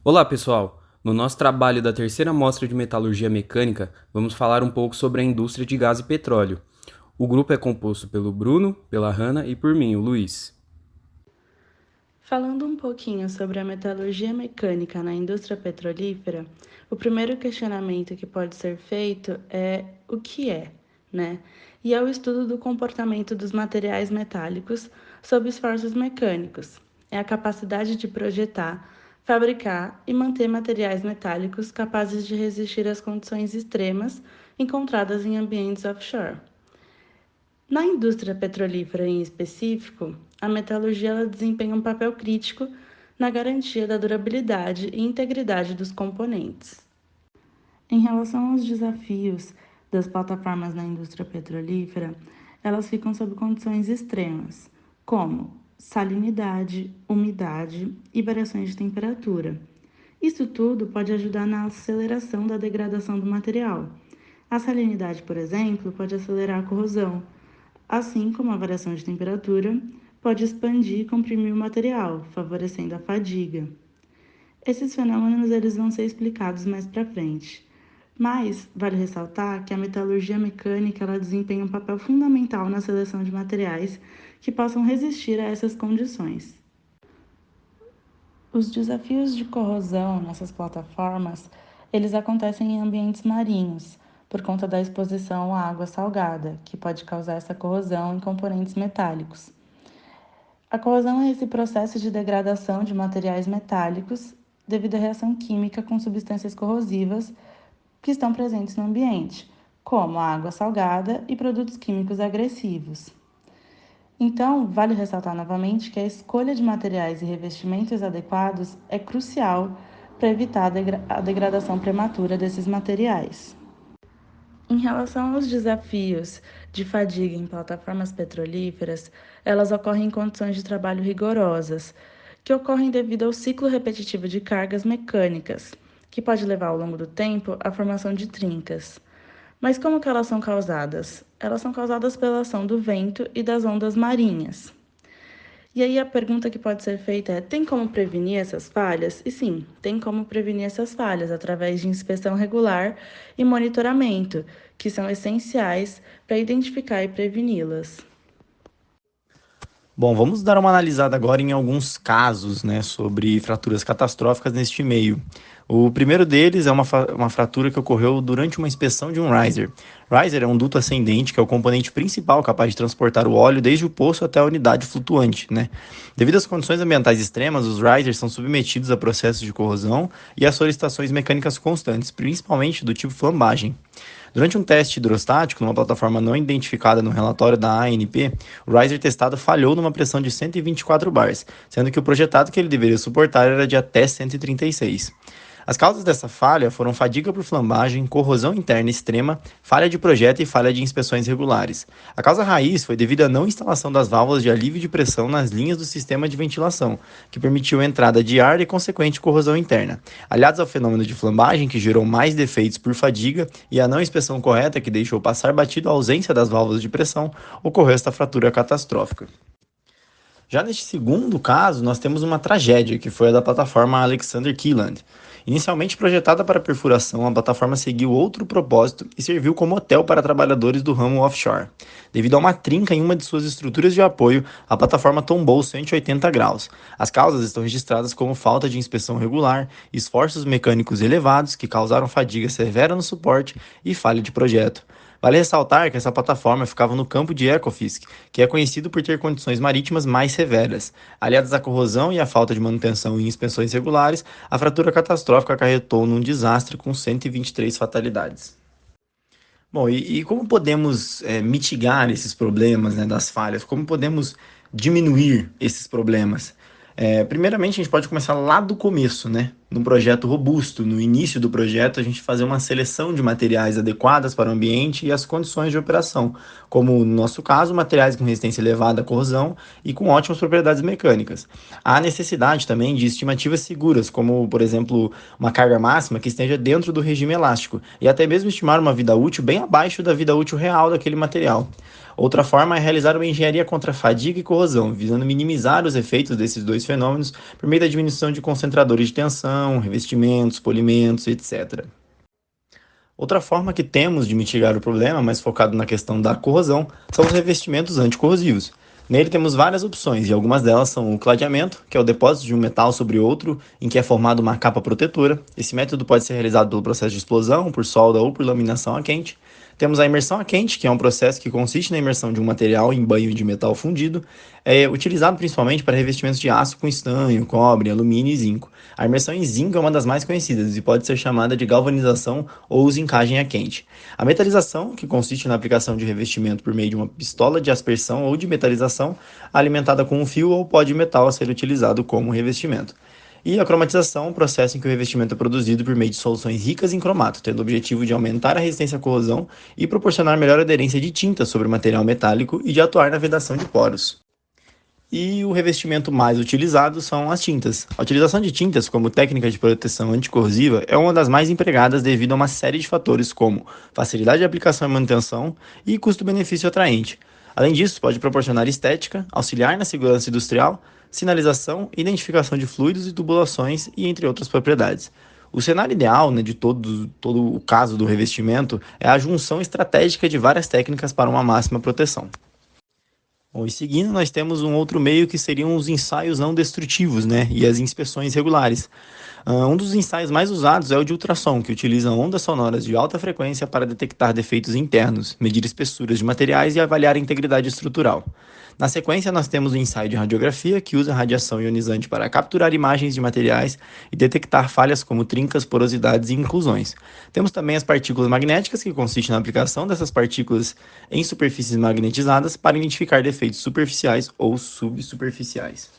Olá, pessoal! No nosso trabalho da terceira mostra de metalurgia mecânica, vamos falar um pouco sobre a indústria de gás e petróleo. O grupo é composto pelo Bruno, pela Hanna e por mim, o Luiz. Falando um pouquinho sobre a metalurgia mecânica na indústria petrolífera, o primeiro questionamento que pode ser feito é o que é, né? E é o estudo do comportamento dos materiais metálicos sob esforços mecânicos. É a capacidade de projetar, fabricar e manter materiais metálicos capazes de resistir às condições extremas encontradas em ambientes offshore. Na indústria petrolífera em específico, a metalurgia ela desempenha um papel crítico na garantia da durabilidade e integridade dos componentes. Em relação aos desafios das plataformas na indústria petrolífera, elas ficam sob condições extremas, como salinidade, umidade e variações de temperatura. Isso tudo pode ajudar na aceleração da degradação do material. A salinidade, por exemplo, pode acelerar a corrosão, assim como a variação de temperatura pode expandir e comprimir o material, favorecendo a fadiga. Esses fenômenos eles vão ser explicados mais para frente. Mas vale ressaltar que a metalurgia mecânica ela desempenha um papel fundamental na seleção de materiais que possam resistir a essas condições. Os desafios de corrosão nessas plataformas, eles acontecem em ambientes marinhos, por conta da exposição à água salgada, que pode causar essa corrosão em componentes metálicos. A corrosão é esse processo de degradação de materiais metálicos devido à reação química com substâncias corrosivas que estão presentes no ambiente, como a água salgada e produtos químicos agressivos. Então, vale ressaltar novamente que a escolha de materiais e revestimentos adequados é crucial para evitar a degradação prematura desses materiais. Em relação aos desafios de fadiga em plataformas petrolíferas, elas ocorrem em condições de trabalho rigorosas, que ocorrem devido ao ciclo repetitivo de cargas mecânicas, que pode levar ao longo do tempo à formação de trincas. Mas como que elas são causadas? Elas são causadas pela ação do vento e das ondas marinhas. E aí a pergunta que pode ser feita é: tem como prevenir essas falhas? E sim, tem como prevenir essas falhas através de inspeção regular e monitoramento, que são essenciais para identificar e preveni-las. Bom, vamos dar uma analisada agora em alguns casos, né, sobre fraturas catastróficas neste meio. O primeiro deles é uma fratura que ocorreu durante uma inspeção de um riser. Riser é um duto ascendente, que é o componente principal capaz de transportar o óleo desde o poço até a unidade flutuante, né? Devido às condições ambientais extremas, os risers são submetidos a processos de corrosão e a solicitações mecânicas constantes, principalmente do tipo flambagem. Durante um teste hidrostático, numa plataforma não identificada no relatório da ANP, o riser testado falhou numa pressão de 124 bars, sendo que o projetado que ele deveria suportar era de até 136. As causas dessa falha foram fadiga por flambagem, corrosão interna extrema, falha de projeto e falha de inspeções regulares. A causa raiz foi devido à não instalação das válvulas de alívio de pressão nas linhas do sistema de ventilação, que permitiu a entrada de ar e consequente corrosão interna, aliados ao fenômeno de flambagem, que gerou mais defeitos por fadiga, e a não inspeção correta, que deixou passar batido a ausência das válvulas de pressão, ocorreu esta fratura catastrófica. Já neste segundo caso, nós temos uma tragédia, que foi a da plataforma Alexander Keeland. Inicialmente projetada para perfuração, a plataforma seguiu outro propósito e serviu como hotel para trabalhadores do ramo offshore. Devido a uma trinca em uma de suas estruturas de apoio, a plataforma tombou 180 graus. As causas estão registradas como falta de inspeção regular, esforços mecânicos elevados que causaram fadiga severa no suporte e falha de projeto. Vale ressaltar que essa plataforma ficava no campo de Ekofisk, que é conhecido por ter condições marítimas mais severas. Aliadas à corrosão e à falta de manutenção e inspeções regulares, a fratura catastrófica acarretou num desastre com 123 fatalidades. Bom, e como podemos mitigar esses problemas, né, das falhas? Como podemos diminuir esses problemas? Primeiramente, a gente pode começar lá do começo, né? Num projeto robusto. No início do projeto, a gente fazer uma seleção de materiais adequadas para o ambiente e as condições de operação, como no nosso caso, materiais com resistência elevada à corrosão e com ótimas propriedades mecânicas. Há necessidade também de estimativas seguras, como, por exemplo, uma carga máxima que esteja dentro do regime elástico, e até mesmo estimar uma vida útil bem abaixo da vida útil real daquele material. Outra forma é realizar uma engenharia contra fadiga e corrosão, visando minimizar os efeitos desses dois fenômenos por meio da diminuição de concentradores de tensão fiação, revestimentos, polimentos, etc. Outra forma que temos de mitigar o problema, mais focado na questão da corrosão, são os revestimentos anticorrosivos. Nele temos várias opções, e algumas delas são o cladeamento, que é o depósito de um metal sobre outro, em que é formada uma capa protetora. Esse método pode ser realizado pelo processo de explosão, por solda ou por laminação a quente. Temos a imersão a quente, que é um processo que consiste na imersão de um material em banho de metal fundido, utilizado principalmente para revestimentos de aço com estanho, cobre, alumínio e zinco. A imersão em zinco é uma das mais conhecidas e pode ser chamada de galvanização ou zincagem a quente. A metalização, que consiste na aplicação de revestimento por meio de uma pistola de aspersão ou de metalização, alimentada com um fio ou pó de metal a ser utilizado como revestimento. E a cromatização, um processo em que o revestimento é produzido por meio de soluções ricas em cromato, tendo o objetivo de aumentar a resistência à corrosão e proporcionar melhor aderência de tinta sobre o material metálico e de atuar na vedação de poros. E o revestimento mais utilizado são as tintas. A utilização de tintas como técnica de proteção anticorrosiva é uma das mais empregadas devido a uma série de fatores como facilidade de aplicação e manutenção e custo-benefício atraente. Além disso, pode proporcionar estética, auxiliar na segurança industrial, sinalização, identificação de fluidos e tubulações e entre outras propriedades. O cenário ideal, de todo o caso do revestimento é a junção estratégica de várias técnicas para uma máxima proteção. Bom, e seguindo, nós temos um outro meio que seriam os ensaios não destrutivos, e as inspeções regulares. Um dos ensaios mais usados é o de ultrassom, que utiliza ondas sonoras de alta frequência para detectar defeitos internos, medir espessuras de materiais e avaliar a integridade estrutural. Na sequência, nós temos o ensaio de radiografia, que usa radiação ionizante para capturar imagens de materiais e detectar falhas como trincas, porosidades e inclusões. Temos também as partículas magnéticas, que consiste na aplicação dessas partículas em superfícies magnetizadas para identificar defeitos superficiais ou subsuperficiais.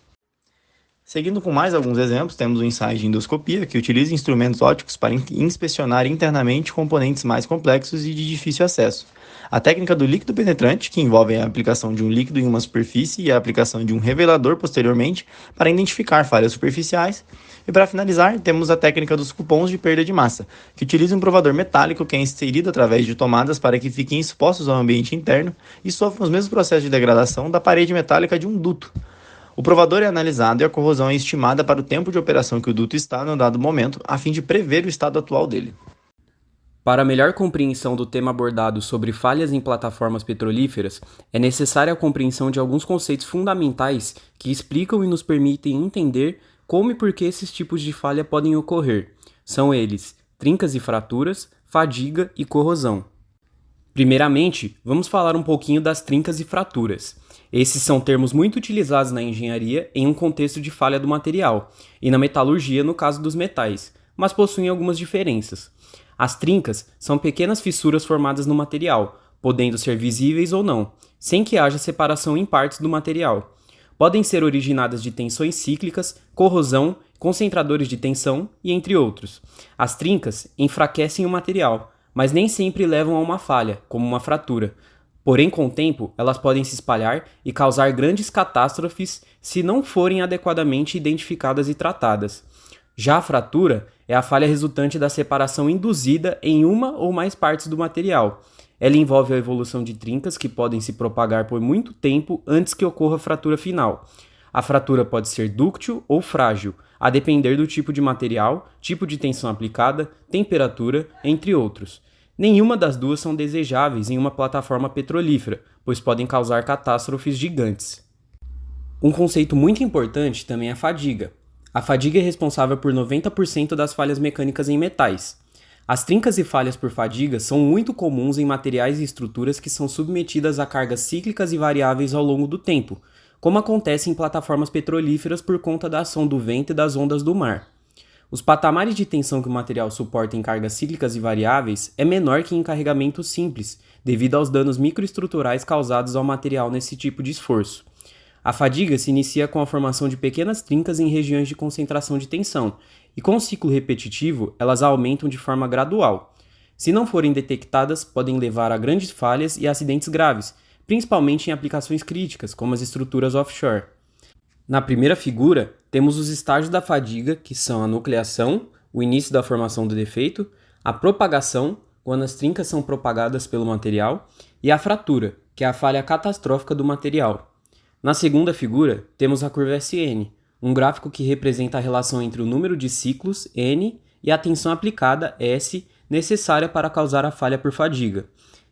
Seguindo com mais alguns exemplos, temos o ensaio de endoscopia, que utiliza instrumentos ópticos para inspecionar internamente componentes mais complexos e de difícil acesso. A técnica do líquido penetrante, que envolve a aplicação de um líquido em uma superfície e a aplicação de um revelador posteriormente para identificar falhas superficiais. E para finalizar, temos a técnica dos cupons de perda de massa, que utiliza um provador metálico que é inserido através de tomadas para que fiquem expostos ao ambiente interno e sofram os mesmos processos de degradação da parede metálica de um duto. O provador é analisado e a corrosão é estimada para o tempo de operação que o duto está no dado momento, a fim de prever o estado atual dele. Para melhor compreensão do tema abordado sobre falhas em plataformas petrolíferas, é necessária a compreensão de alguns conceitos fundamentais que explicam e nos permitem entender como e por que esses tipos de falha podem ocorrer. São eles: trincas e fraturas, fadiga e corrosão. Primeiramente, vamos falar um pouquinho das trincas e fraturas. Esses são termos muito utilizados na engenharia em um contexto de falha do material, e na metalurgia no caso dos metais, mas possuem algumas diferenças. As trincas são pequenas fissuras formadas no material, podendo ser visíveis ou não, sem que haja separação em partes do material. Podem ser originadas de tensões cíclicas, corrosão, concentradores de tensão e entre outros. As trincas enfraquecem o material, mas nem sempre levam a uma falha, como uma fratura. Porém, com o tempo, elas podem se espalhar e causar grandes catástrofes se não forem adequadamente identificadas e tratadas. Já a fratura é a falha resultante da separação induzida em uma ou mais partes do material. Ela envolve a evolução de trincas que podem se propagar por muito tempo antes que ocorra a fratura final. A fratura pode ser dúctil ou frágil, a depender do tipo de material, tipo de tensão aplicada, temperatura, entre outros. Nenhuma das duas são desejáveis em uma plataforma petrolífera, pois podem causar catástrofes gigantes. Um conceito muito importante também é a fadiga. A fadiga é responsável por 90% das falhas mecânicas em metais. As trincas e falhas por fadiga são muito comuns em materiais e estruturas que são submetidas a cargas cíclicas e variáveis ao longo do tempo, como acontece em plataformas petrolíferas por conta da ação do vento e das ondas do mar. Os patamares de tensão que o material suporta em cargas cíclicas e variáveis é menor que em carregamento simples, devido aos danos microestruturais causados ao material nesse tipo de esforço. A fadiga se inicia com a formação de pequenas trincas em regiões de concentração de tensão, e com o ciclo repetitivo, elas aumentam de forma gradual. Se não forem detectadas, podem levar a grandes falhas e acidentes graves, principalmente em aplicações críticas, como as estruturas offshore. Na primeira figura, temos os estágios da fadiga, que são a nucleação, o início da formação do defeito, a propagação, quando as trincas são propagadas pelo material, e a fratura, que é a falha catastrófica do material. Na segunda figura, temos a curva SN, um gráfico que representa a relação entre o número de ciclos, N, e a tensão aplicada, S, necessária para causar a falha por fadiga.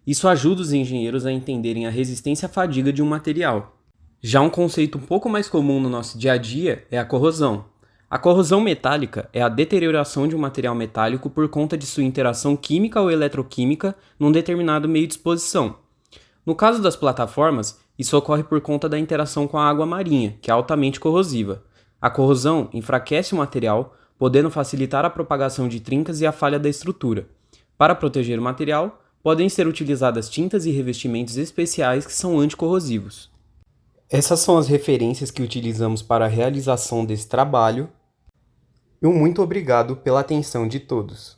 Isso ajuda os engenheiros a entenderem a resistência à fadiga de um material. Já um conceito um pouco mais comum no nosso dia a dia é a corrosão. A corrosão metálica é a deterioração de um material metálico por conta de sua interação química ou eletroquímica num determinado meio de exposição. No caso das plataformas, isso ocorre por conta da interação com a água marinha, que é altamente corrosiva. A corrosão enfraquece o material, podendo facilitar a propagação de trincas e a falha da estrutura. Para proteger o material, podem ser utilizadas tintas e revestimentos especiais que são anticorrosivos. Essas são as referências que utilizamos para a realização desse trabalho. E um muito obrigado pela atenção de todos.